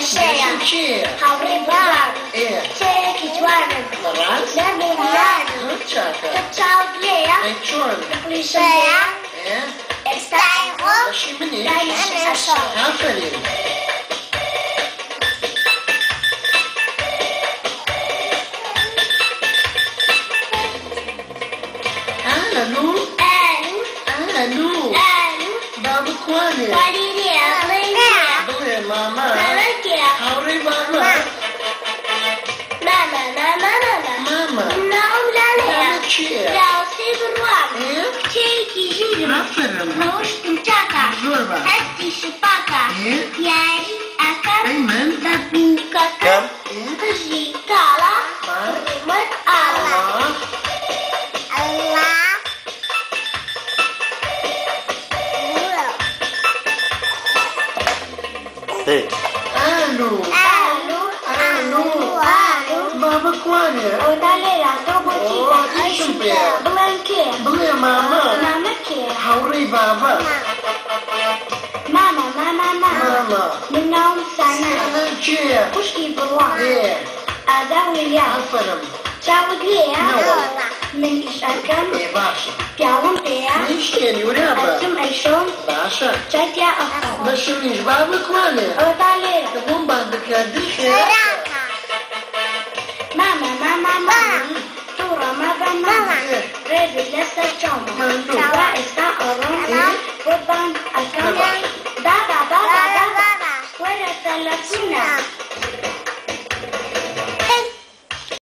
الشارع شيء حوري بعض ايه شيكي جوانب خلاص نبي ميلاد شاكر تتشاوط ليا شلون تقولي شيا ايه استعيقوا شي مني دايما الشارع عفري الو الو بابا كواني بلي ماما حوري بابا ماما شيء ايه عفرم زوربا ايه ايمن كم؟ ايه تجي تعالى ما الله الله الو بابا كواني بلي ماما حوري بابا ماما منهم سنة شيء وشكي بالوعد ايه أداوي اليوم عفرم شاود ليا نوع. من إشاكم ايه باشا بيعوم ليا مشكلة ورابا أسم أيشون باشا شاكيا أخطر بس مش بابا كواني أودا ليا تقوم بعد كادش ماما تورا ماما ريدي لسه جوما رئيسة أرون قربان الكامل دا ورثة لسنا